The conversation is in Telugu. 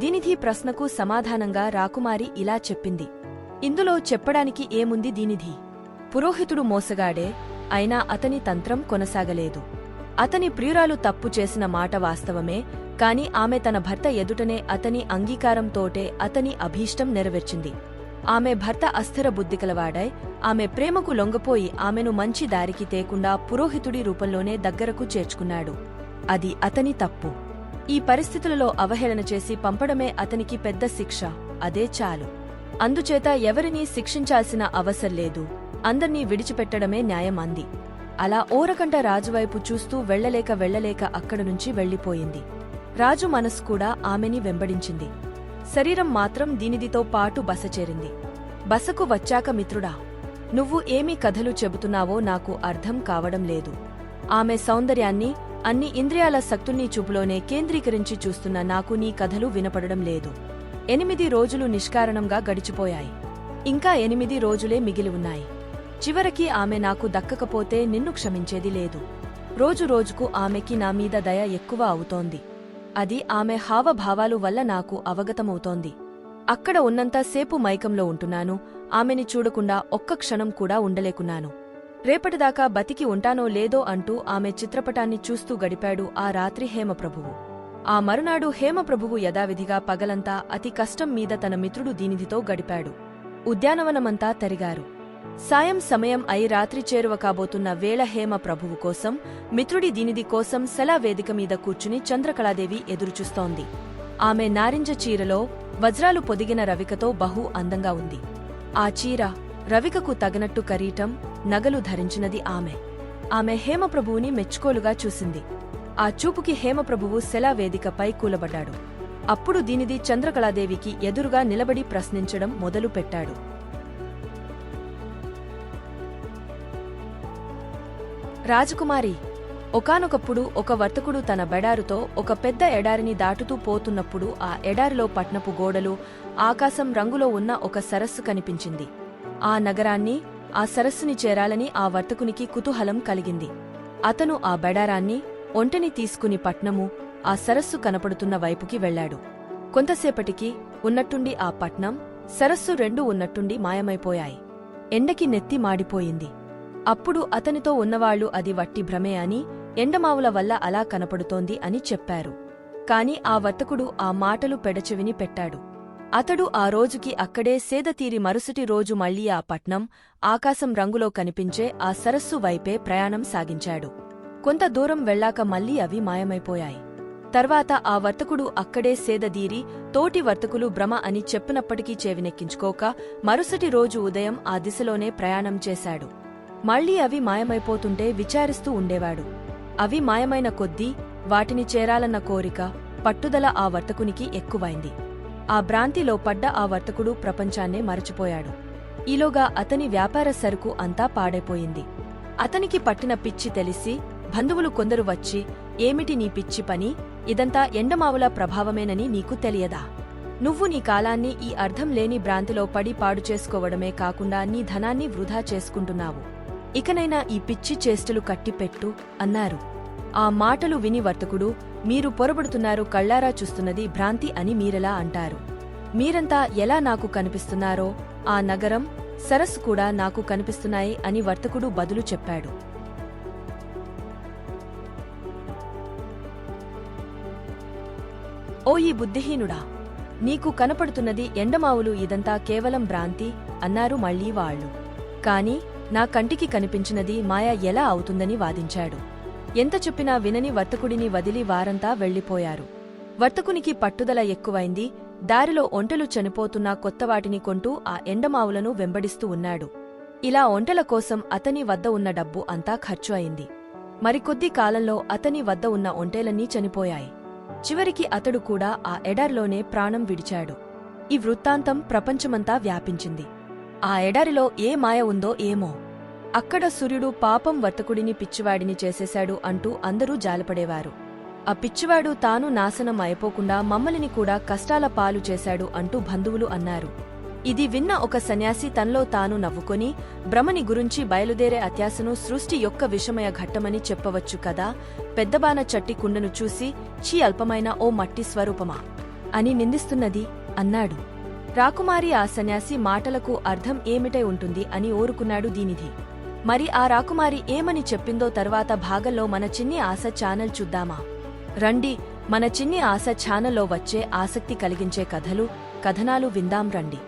దీనిధి ప్రశ్నకు సమాధానంగా రాకుమారి ఇలా చెప్పింది. ఇందులో చెప్పడానికి ఏముంది దీనిధి? పురోహితుడు మోసగాడే, అయినా అతని తంత్రం కొనసాగలేదు. అతని ప్రియురాలు తప్పు చేసిన మాట వాస్తవమే, కాని ఆమె తన భర్త ఎదుటనే అతని అంగీకారంతోటే అతని అభీష్టం నెరవేర్చింది. ఆమె భర్త అస్థిర బుద్ధికలవాడై ఆమె ప్రేమకు లొంగపోయి ఆమెను మంచి దారికి తేకుండా పురోహితుడి రూపంలోనే దగ్గరకు చేర్చుకున్నాడు. అది అతని తప్పు. ఈ పరిస్థితులలో అవహేళన చేసి పంపడమే అతనికి పెద్ద శిక్ష. అదే చాలు. అందుచేత ఎవరినీ శిక్షించాల్సిన అవసర్లేదు, అందర్నీ విడిచిపెట్టడమే న్యాయం అంది. అలా ఓరకంట రాజువైపు చూస్తూ వెళ్లలేక అక్కడనుంచి వెళ్లిపోయింది. రాజు మనసు కూడా ఆమెని వెంబడించింది. శరీరం మాత్రం దీనిదితో పాటు బస చేరింది. బసకు వచ్చాక మిత్రుడా, నువ్వు ఏమి కథలు చెబుతున్నావో నాకు అర్థం కావడం లేదు. ఆమె సౌందర్యాన్ని, అన్ని ఇంద్రియాల శక్తుల్ని చూపులోనే కేంద్రీకరించి చూస్తున్న నాకు నీ కథలు వినపడడం లేదు. 8 రోజులు నిష్కారణంగా గడిచిపోయాయి. ఇంకా 8 రోజులే మిగిలి ఉన్నాయి. చివరికి ఆమె నాకు దక్కకపోతే నిన్ను క్షమించేది లేదు. రోజురోజుకు ఆమెకి నా మీద దయ ఎక్కువ అవుతోంది. అది ఆమె హావభావాలు వల్ల నాకు అవగతమవుతోంది. అక్కడ ఉన్నంత సేపు మైకంలో ఉంటున్నాను, ఆమెని చూడకుండా ఒక్క క్షణం కూడా ఉండలేకున్నాను. రేపటిదాకా బతికి ఉంటానో లేదో అంటూ ఆమె చిత్రపటాన్ని చూస్తూ గడిపాడు ఆ రాత్రి హేమప్రభువు. ఆ మరునాడు హేమప్రభువు యథావిధిగా పగలంతా అతి కష్టం మీద తన మిత్రుడు దీనిధితో గడిపాడు. ఉద్యానవనమంతా తరిగారు. సాయం సమయం అయి రాత్రి చేరువ కాబోతున్న వేళ హేమప్రభువు కోసం, మిత్రుడి దీనిధి కోసం సెలా వేదిక మీద కూర్చుని చంద్రకళాదేవి ఎదురుచూస్తోంది. ఆమె నారింజ చీరలో వజ్రాలు పొదిగిన రవికతో బహు అందంగా ఉంది. ఆ చీర, రవికకు తగినట్టు కరీటం, నగలు ధరించినది ఆమె. ఆమె హేమప్రభువుని మెచ్చుకోలుగా చూసింది. ఆ చూపుకి హేమప్రభువు సెలా వేదికపై కూలబడ్డాడు. అప్పుడు దీనిధి చంద్రకళాదేవికి ఎదురుగా నిలబడి ప్రశ్నించడం మొదలుపెట్టాడు. రాజకుమారి, ఒకానొకప్పుడు ఒక వర్తకుడు తన బెడారుతో ఒక పెద్ద ఎడారిని దాటుతూ పోతున్నప్పుడు ఆ ఎడారిలో పట్నపు గోడలు, ఆకాశం రంగులో ఉన్న ఒక సరస్సు కనిపించింది. ఆ నగరాన్ని, ఆ సరస్సుని చేరాలని ఆ వర్తకునికి కుతూహలం కలిగింది. అతను ఆ బెడారాన్ని, ఒంటెని తీసుకుని పట్నము, ఆ సరస్సు కనపడుతున్న వైపుకి వెళ్లాడు. కొంతసేపటికి ఉన్నట్టుండి ఆ పట్నం, సరస్సు రెండూ ఉన్నట్టుండి మాయమైపోయాయి. ఎండకి నెత్తి మాడిపోయింది. అప్పుడు అతనితో ఉన్నవాళ్లు అది వట్టి భ్రమే అని, ఎండమావుల వల్ల అలా కనపడుతోంది అని చెప్పారు. కాని ఆ వర్తకుడు ఆ మాటలు పెడచెవిని పెట్టాడు. అతడు ఆ రోజుకి అక్కడే సేదతీరి మరుసటి రోజు మళ్లీ ఆ పట్నం, ఆకాశం రంగులో కనిపించే ఆ సరస్సు వైపే ప్రయాణం సాగించాడు. కొంత దూరం వెళ్లాక మళ్లీ అవి మాయమైపోయాయి. తర్వాత ఆ వర్తకుడు అక్కడే సేదదీరి తోటి వర్తకులు భ్రమ అని చెప్పినప్పటికీ చెవినెక్కించుకోక మరుసటి రోజు ఉదయం ఆ దిశలోనే ప్రయాణం చేశాడు. మళ్లీ అవి మాయమైపోతుంటే విచారిస్తూ ఉండేవాడు. అవి మాయమైన కొద్దీ వాటిని చేరాలన్న కోరిక, పట్టుదల ఆ వర్తకునికి ఎక్కువైంది. ఆ భ్రాంతిలో పడ్డ ఆ వర్తకుడు ప్రపంచాన్నే మరచిపోయాడు. ఈలోగా అతని వ్యాపార సరుకు అంతా పాడైపోయింది. అతనికి పట్టిన పిచ్చి తెలిసి బంధువులు కొందరు వచ్చి, ఏమిటి నీ పిచ్చి పని, ఇదంతా ఎండమావుల ప్రభావమేనని నీకు తెలియదా? నువ్వు నీ కాలాన్ని ఈ అర్థం లేని భ్రాంతిలో పడి పాడు చేసుకోవడమే కాకుండా నీ ధనాన్ని వృధా చేసుకుంటున్నావు. ఇకనైనా ఈ పిచ్చి చేష్టలు కట్టిపెట్టు అన్నారు. ఆ మాటలు విని వర్తకుడు, మీరు పొరబడుతున్నారు, కళ్లారా చూస్తున్నది భ్రాంతి అని మీరెలా అంటారు? మీరంతా ఎలా నాకు కనిపిస్తున్నారో ఆ నగరం, సరస్సు కూడా నాకు కనిపిస్తున్నాయి అని వర్తకుడు బదులు చెప్పాడు. ఓ ఈ బుద్ధిహీనుడా, నీకు కనపడుతున్నది ఎండమావులు, ఇదంతా కేవలం భ్రాంతి అన్నారు మళ్లీ వాళ్లు. కాని నా కంటికి కనిపించినది మాయ ఎలా అవుతుందని వాదించాడు. ఎంత చెప్పినా వినని వర్తకుడిని వదిలి వారంతా వెళ్లిపోయారు. వర్తకునికి పట్టుదల ఎక్కువైంది. దారిలో ఒంటెలు చనిపోతున్నా కొత్తవాటిని కొంటూ ఆ ఎండమావులను వెంబడిస్తూ ఉన్నాడు. ఇలా ఒంటెల కోసం అతని వద్ద ఉన్న డబ్బు అంతా ఖర్చు అయింది. మరికొద్ది కాలంలో అతని వద్ద ఉన్న ఒంటేలన్నీ చనిపోయాయి. చివరికి అతడు కూడా ఆ ఎడారిలోనే ప్రాణం విడిచాడు. ఈ వృత్తాంతం ప్రపంచమంతా వ్యాపించింది. ఆ ఎడారిలో ఏ మాయ ఉందో ఏమో. అక్కడ సూర్యుడు పాపం వర్తకుడిని పిచ్చివాడిని చేసేశాడు అంటూ అందరూ జాలపడేవారు. ఆ పిచ్చివాడు తాను నాశనం అయిపోకుండా మమ్మల్ని కూడా కష్టాల పాలు చేశాడు అంటూ బంధువులు అన్నారు. ఇది విన్న ఒక సన్యాసి తనలో తాను నవ్వుకొని, భ్రమని గురించి బయలుదేరే అత్యాశను సృష్టి యొక్క విషమయ ఘట్టమని చెప్పవచ్చు కదా. పెద్దబాన చట్టి కుండను చూసి, ఛీ అల్పమైన ఓ మట్టి స్వరూపమా అని నిందిస్తున్నది అన్నాడు. రాకుమారి ఆ సన్యాసి మాటలకు అర్థం ఏమిటై ఉంటుంది అని ఊరుకున్నాడు దీనిధి. మరి ఆ రాకుమారి ఏమని చెప్పిందో తర్వాత భాగంలో మన చిన్ని ఆశ ఛానల్ చూద్దామా? రండి, మన చిన్ని ఆశ ఛానల్లో వచ్చే ఆసక్తి కలిగించే కథలు, కథనాలు విందాం రండి.